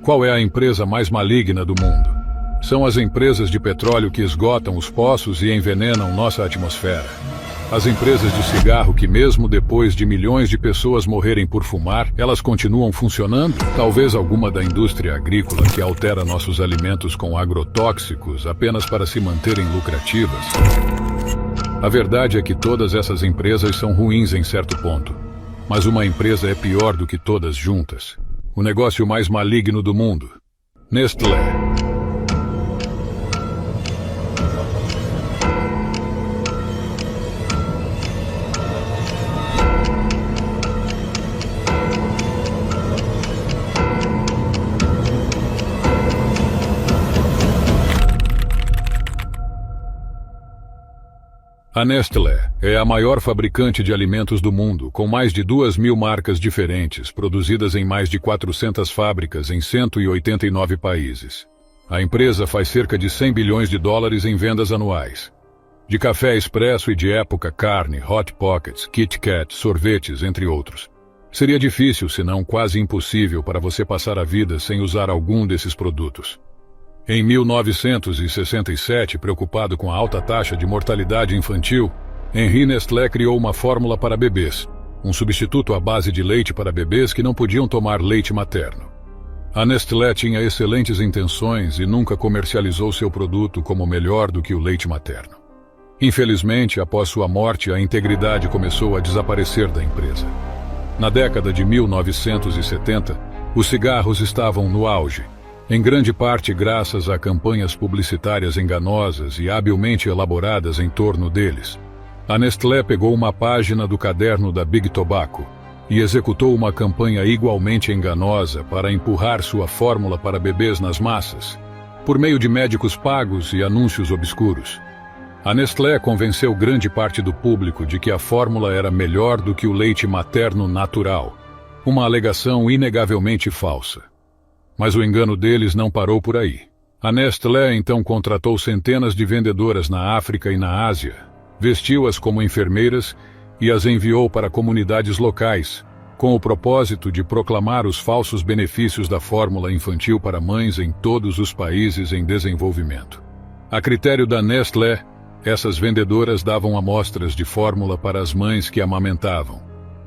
Qual é a empresa mais maligna do mundo? São as empresas de petróleo que esgotam os poços e envenenam nossa atmosfera. As empresas de cigarro que, mesmo depois de milhões de pessoas morrerem por fumar, elas continuam funcionando? Talvez alguma da indústria agrícola que altera nossos alimentos com agrotóxicos apenas para se manterem lucrativas? A verdade é que todas essas empresas são ruins em certo ponto. Mas uma empresa é pior do que todas juntas. O negócio mais maligno do mundo. Nestlé. A Nestlé é a maior fabricante de alimentos do mundo, com mais de 2.000 marcas diferentes, produzidas em mais de 400 fábricas em 189 países. A empresa faz cerca de 100 bilhões de dólares em vendas anuais. De café expresso e de época, carne, Hot Pockets, Kit Kat, sorvetes, entre outros. Seria difícil, se não quase impossível, para você passar a vida sem usar algum desses produtos. Em 1967, preocupado com a alta taxa de mortalidade infantil, Henri Nestlé criou uma fórmula para bebês, um substituto à base de leite para bebês que não podiam tomar leite materno. A Nestlé tinha excelentes intenções e nunca comercializou seu produto como melhor do que o leite materno. Infelizmente, após sua morte, a integridade começou a desaparecer da empresa. Na década de 1970, os cigarros estavam no auge, em grande parte graças a campanhas publicitárias enganosas e habilmente elaboradas em torno deles. A Nestlé pegou uma página do caderno da Big Tobacco e executou uma campanha igualmente enganosa para empurrar sua fórmula para bebês nas massas, por meio de médicos pagos e anúncios obscuros. A Nestlé convenceu grande parte do público de que a fórmula era melhor do que o leite materno natural, uma alegação inegavelmente falsa. Mas o engano deles não parou por aí. A Nestlé então contratou centenas de vendedoras na África e na Ásia, vestiu-as como enfermeiras e as enviou para comunidades locais, com o propósito de proclamar os falsos benefícios da fórmula infantil para mães em todos os países em desenvolvimento. A critério da Nestlé, essas vendedoras davam amostras de fórmula para as mães que amamentavam,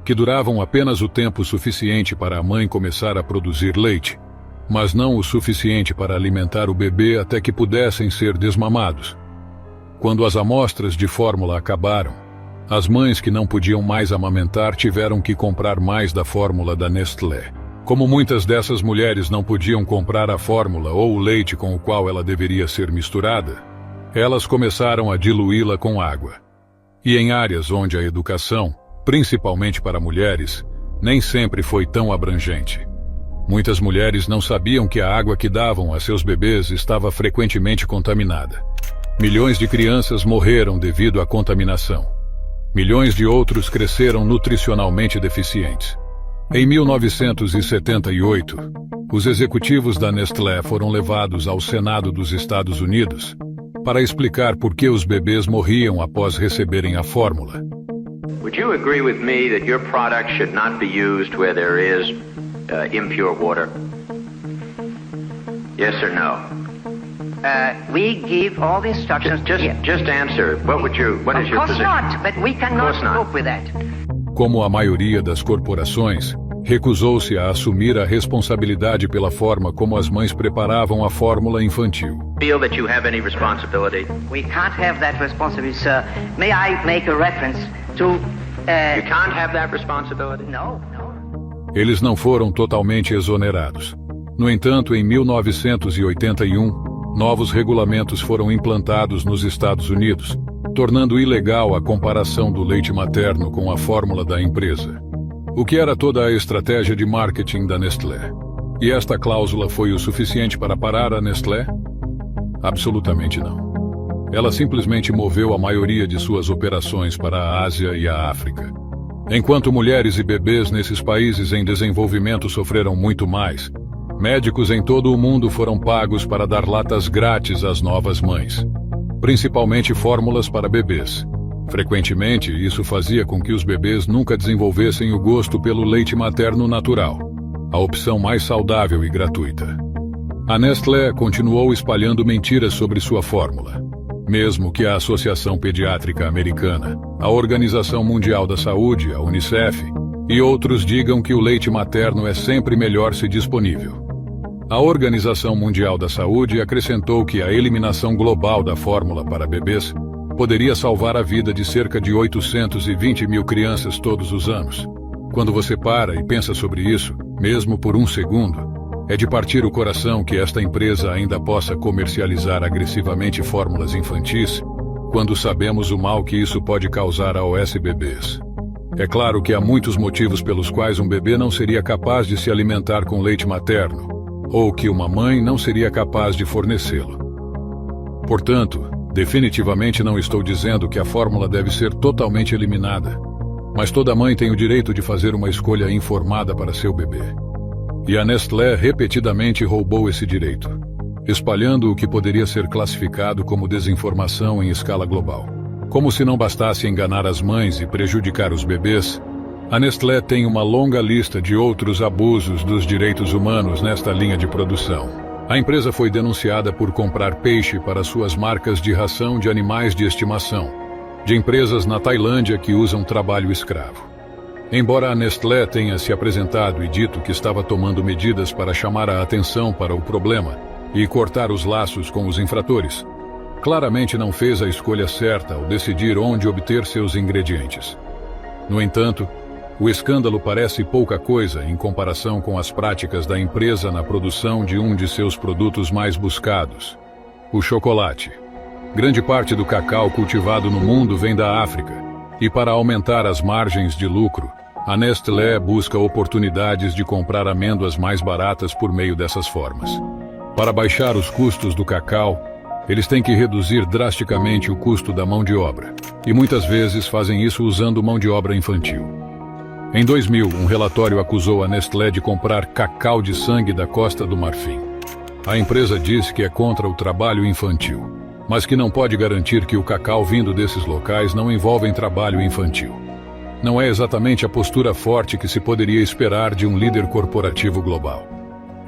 que duravam apenas o tempo suficiente para a mãe começar a produzir leite, mas não o suficiente para alimentar o bebê até que pudessem ser desmamados. Quando as amostras de fórmula acabaram, as mães que não podiam mais amamentar tiveram que comprar mais da fórmula da Nestlé. Como muitas dessas mulheres não podiam comprar a fórmula ou o leite com o qual ela deveria ser misturada, elas começaram a diluí-la com água. E em áreas onde a educação, principalmente para mulheres, nem sempre foi tão abrangente. Muitas mulheres não sabiam que a água que davam a seus bebês estava frequentemente contaminada. Milhões de crianças morreram devido à contaminação. Milhões de outros cresceram nutricionalmente deficientes. Em 1978, os executivos da Nestlé foram levados ao Senado dos Estados Unidos para explicar por que os bebês morriam após receberem a fórmula. Would you agree with me that your product should not be used where there is impure water? Yes or no? We give all the instructions. Just answer. What is your position? Of course not, but we cannot cope with that. Como a maioria das corporações, recusou-se a assumir a responsabilidade pela forma como as mães preparavam a fórmula infantil. Feel that you have any responsibility? We can't have that responsibility, sir. May I make a reference to... You can't have that responsibility? No. Eles não foram totalmente exonerados. No entanto, em 1981, novos regulamentos foram implantados nos Estados Unidos, tornando ilegal a comparação do leite materno com a fórmula da empresa. O que era toda a estratégia de marketing da Nestlé? E esta cláusula foi o suficiente para parar a Nestlé? Absolutamente não. Ela simplesmente moveu a maioria de suas operações para a Ásia e a África. Enquanto mulheres e bebês nesses países em desenvolvimento sofreram muito mais, médicos em todo o mundo foram pagos para dar latas grátis às novas mães, principalmente fórmulas para bebês. Frequentemente, isso fazia com que os bebês nunca desenvolvessem o gosto pelo leite materno natural, a opção mais saudável e gratuita. A Nestlé continuou espalhando mentiras sobre sua fórmula. Mesmo que a Associação Pediátrica Americana, a Organização Mundial da Saúde, a UNICEF, e outros digam que o leite materno é sempre melhor se disponível. A Organização Mundial da Saúde acrescentou que a eliminação global da fórmula para bebês poderia salvar a vida de cerca de 820 mil crianças todos os anos. Quando você para e pensa sobre isso, mesmo por um segundo, é de partir o coração que esta empresa ainda possa comercializar agressivamente fórmulas infantis, quando sabemos o mal que isso pode causar aos bebês. É claro que há muitos motivos pelos quais um bebê não seria capaz de se alimentar com leite materno, ou que uma mãe não seria capaz de fornecê-lo. Portanto, definitivamente não estou dizendo que a fórmula deve ser totalmente eliminada, mas toda mãe tem o direito de fazer uma escolha informada para seu bebê. E a Nestlé repetidamente roubou esse direito, espalhando o que poderia ser classificado como desinformação em escala global. Como se não bastasse enganar as mães e prejudicar os bebês, a Nestlé tem uma longa lista de outros abusos dos direitos humanos nesta linha de produção. A empresa foi denunciada por comprar peixe para suas marcas de ração de animais de estimação, de empresas na Tailândia que usam trabalho escravo. Embora a Nestlé tenha se apresentado e dito que estava tomando medidas para chamar a atenção para o problema e cortar os laços com os infratores, claramente não fez a escolha certa ao decidir onde obter seus ingredientes. No entanto, o escândalo parece pouca coisa em comparação com as práticas da empresa na produção de um de seus produtos mais buscados, o chocolate. Grande parte do cacau cultivado no mundo vem da África, e para aumentar as margens de lucro, a Nestlé busca oportunidades de comprar amêndoas mais baratas por meio dessas formas. Para baixar os custos do cacau, eles têm que reduzir drasticamente o custo da mão de obra, e muitas vezes fazem isso usando mão de obra infantil. Em 2000, um relatório acusou a Nestlé de comprar cacau de sangue da Costa do Marfim. A empresa disse que é contra o trabalho infantil, mas que não pode garantir que o cacau vindo desses locais não envolve trabalho infantil. Não é exatamente a postura forte que se poderia esperar de um líder corporativo global.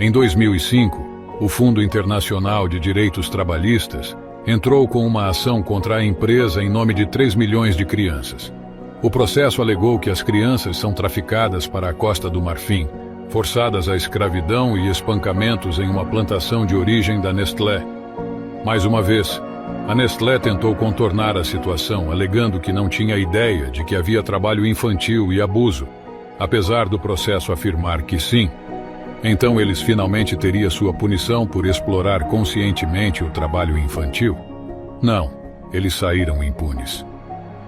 Em 2005, o Fundo Internacional de Direitos Trabalhistas entrou com uma ação contra a empresa em nome de 3 milhões de crianças. O processo alegou que as crianças são traficadas para a Costa do Marfim, forçadas à escravidão e espancamentos em uma plantação de origem da Nestlé. Mais uma vez, a Nestlé tentou contornar a situação, alegando que não tinha ideia de que havia trabalho infantil e abuso, apesar do processo afirmar que sim. Então eles finalmente teriam sua punição por explorar conscientemente o trabalho infantil? Não, eles saíram impunes.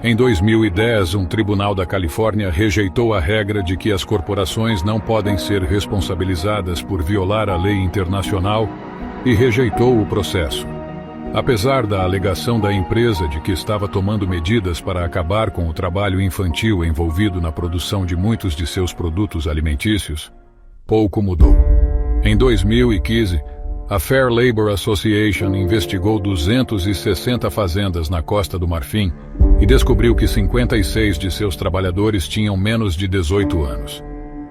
Em 2010, um tribunal da Califórnia rejeitou a regra de que as corporações não podem ser responsabilizadas por violar a lei internacional e rejeitou o processo. Apesar da alegação da empresa de que estava tomando medidas para acabar com o trabalho infantil envolvido na produção de muitos de seus produtos alimentícios, pouco mudou. Em 2015, a Fair Labor Association investigou 260 fazendas na Costa do Marfim e descobriu que 56 de seus trabalhadores tinham menos de 18 anos.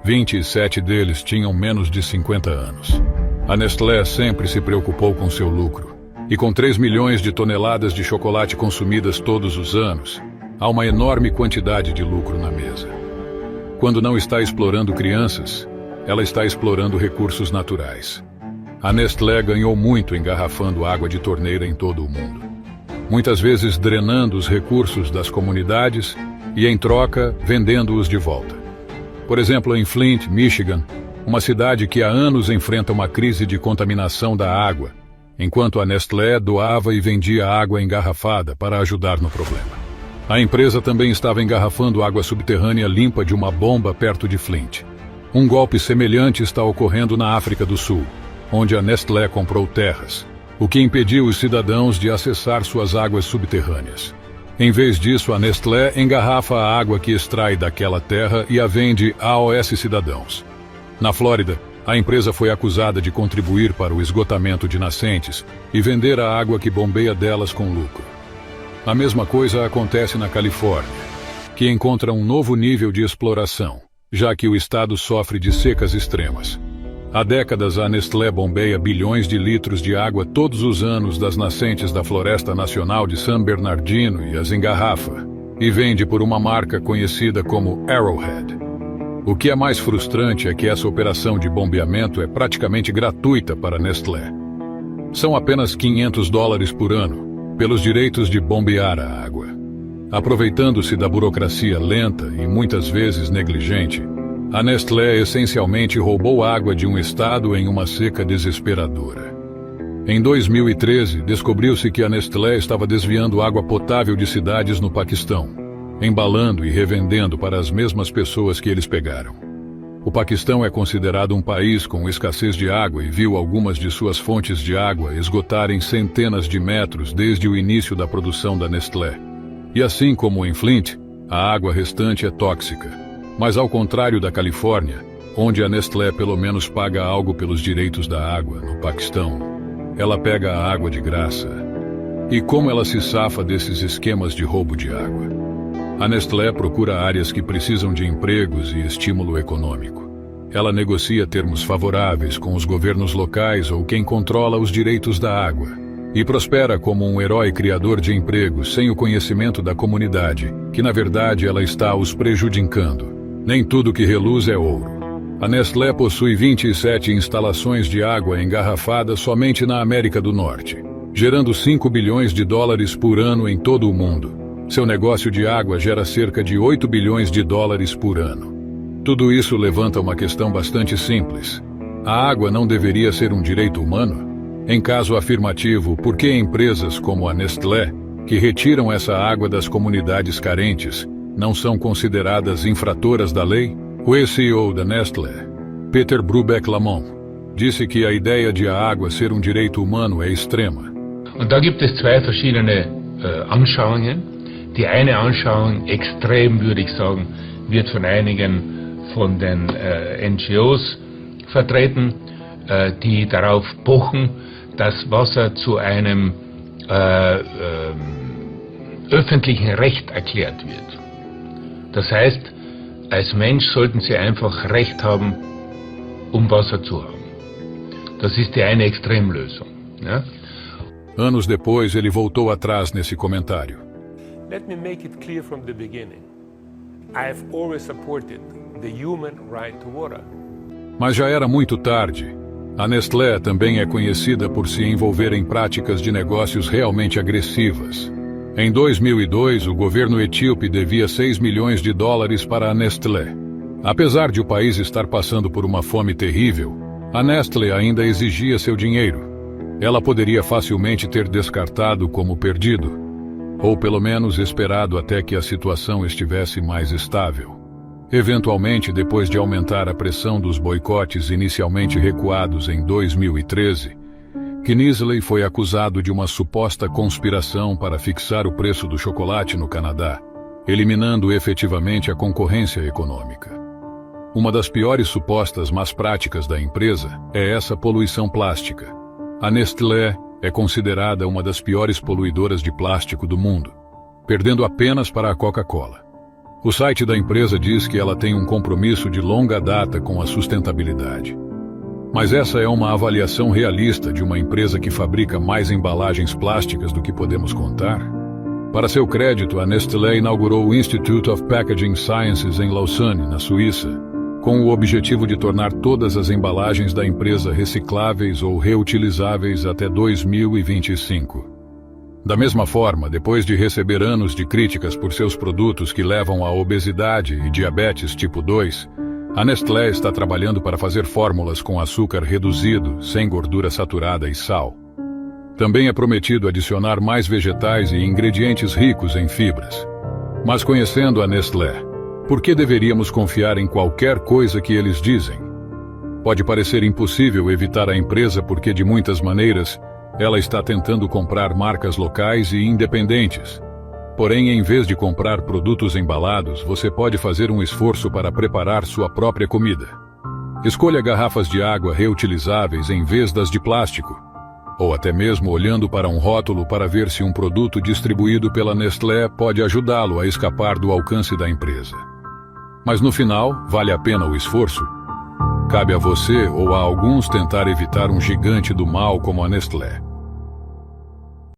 27 deles tinham menos de 50 anos. A Nestlé sempre se preocupou com seu lucro. E com 3 milhões de toneladas de chocolate consumidas todos os anos, há uma enorme quantidade de lucro na mesa. Quando não está explorando crianças, ela está explorando recursos naturais. A Nestlé ganhou muito engarrafando água de torneira em todo o mundo. Muitas vezes drenando os recursos das comunidades e, em troca, vendendo-os de volta. Por exemplo, em Flint, Michigan, uma cidade que há anos enfrenta uma crise de contaminação da água, enquanto a Nestlé doava e vendia água engarrafada para ajudar no problema. A empresa também estava engarrafando água subterrânea limpa de uma bomba perto de Flint. Um golpe semelhante está ocorrendo na África do Sul, onde a Nestlé comprou terras, o que impediu os cidadãos de acessar suas águas subterrâneas. Em vez disso, a Nestlé engarrafa a água que extrai daquela terra e a vende aos cidadãos. Na Flórida, a empresa foi acusada de contribuir para o esgotamento de nascentes e vender a água que bombeia delas com lucro. A mesma coisa acontece na Califórnia, que encontra um novo nível de exploração, já que o estado sofre de secas extremas. Há décadas a Nestlé bombeia bilhões de litros de água todos os anos das nascentes da Floresta Nacional de San Bernardino e as engarrafa, e vende por uma marca conhecida como Arrowhead. O que é mais frustrante é que essa operação de bombeamento é praticamente gratuita para a Nestlé. São apenas $500 por ano, pelos direitos de bombear a água. Aproveitando-se da burocracia lenta e muitas vezes negligente, a Nestlé essencialmente roubou água de um estado em uma seca desesperadora. Em 2013, descobriu-se que a Nestlé estava desviando água potável de cidades no Paquistão, embalando e revendendo para as mesmas pessoas que eles pegaram. O Paquistão é considerado um país com escassez de água e viu algumas de suas fontes de água esgotarem centenas de metros desde o início da produção da Nestlé. E assim como em Flint, a água restante é tóxica. Mas ao contrário da Califórnia, onde a Nestlé pelo menos paga algo pelos direitos da água, no Paquistão, ela pega a água de graça. E como ela se safa desses esquemas de roubo de água? A Nestlé procura áreas que precisam de empregos e estímulo econômico. Ela negocia termos favoráveis com os governos locais ou quem controla os direitos da água. E prospera como um herói criador de empregos sem o conhecimento da comunidade, que na verdade ela está os prejudicando. Nem tudo que reluz é ouro. A Nestlé possui 27 instalações de água engarrafada somente na América do Norte, gerando $5 bilhões por ano em todo o mundo. Seu negócio de água gera cerca de $8 bilhões por ano. Tudo isso levanta uma questão bastante simples. A água não deveria ser um direito humano? Em caso afirmativo, por que empresas como a Nestlé, que retiram essa água das comunidades carentes, não são consideradas infratoras da lei? O ex-CEO da Nestlé, Peter Brubeck-Lamont, disse que a ideia de a água ser um direito humano é extrema. Und da gibt es zwei verschiedene Anschauungen. Die eine Anschauung, extrem würde ich sagen, wird von einigen von den NGOs vertreten, die darauf pochen, dass Wasser zu einem öffentlichen Recht erklärt wird. Das heißt, als Mensch sollten Sie einfach Recht haben, Wasser zu haben. Das ist die eine Extremlösung. Ja? Anos depois, ele voltou atrás nesse comentário. Let me make it clear from the beginning. I have always supported the human right to water. Mas já era muito tarde. A Nestlé também é conhecida por se envolver em práticas de negócios realmente agressivas. Em 2002, o governo etíope devia $6 milhões para a Nestlé. Apesar de o país estar passando por uma fome terrível, a Nestlé ainda exigia seu dinheiro. Ela poderia facilmente ter descartado como perdido, ou pelo menos esperado até que a situação estivesse mais estável. Eventualmente, depois de aumentar a pressão dos boicotes inicialmente recuados em 2013, Kinsley foi acusado de uma suposta conspiração para fixar o preço do chocolate no Canadá, eliminando efetivamente a concorrência econômica. Uma das piores supostas más práticas da empresa é essa poluição plástica. A Nestlé é considerada uma das piores poluidoras de plástico do mundo, perdendo apenas para a Coca-Cola. O site da empresa diz que ela tem um compromisso de longa data com a sustentabilidade. Mas essa é uma avaliação realista de uma empresa que fabrica mais embalagens plásticas do que podemos contar? Para seu crédito, a Nestlé inaugurou o Institute of Packaging Sciences em Lausanne, na Suíça, com o objetivo de tornar todas as embalagens da empresa recicláveis ou reutilizáveis até 2025. Da mesma forma, depois de receber anos de críticas por seus produtos que levam à obesidade e diabetes tipo 2, a Nestlé está trabalhando para fazer fórmulas com açúcar reduzido, sem gordura saturada e sal. Também é prometido adicionar mais vegetais e ingredientes ricos em fibras. Mas conhecendo a Nestlé, por que deveríamos confiar em qualquer coisa que eles dizem? Pode parecer impossível evitar a empresa porque, de muitas maneiras, ela está tentando comprar marcas locais e independentes. Porém, em vez de comprar produtos embalados, você pode fazer um esforço para preparar sua própria comida. Escolha garrafas de água reutilizáveis em vez das de plástico, ou até mesmo olhando para um rótulo para ver se um produto distribuído pela Nestlé pode ajudá-lo a escapar do alcance da empresa. Mas no final, vale a pena o esforço? Cabe a você ou a alguns tentar evitar um gigante do mal como a Nestlé.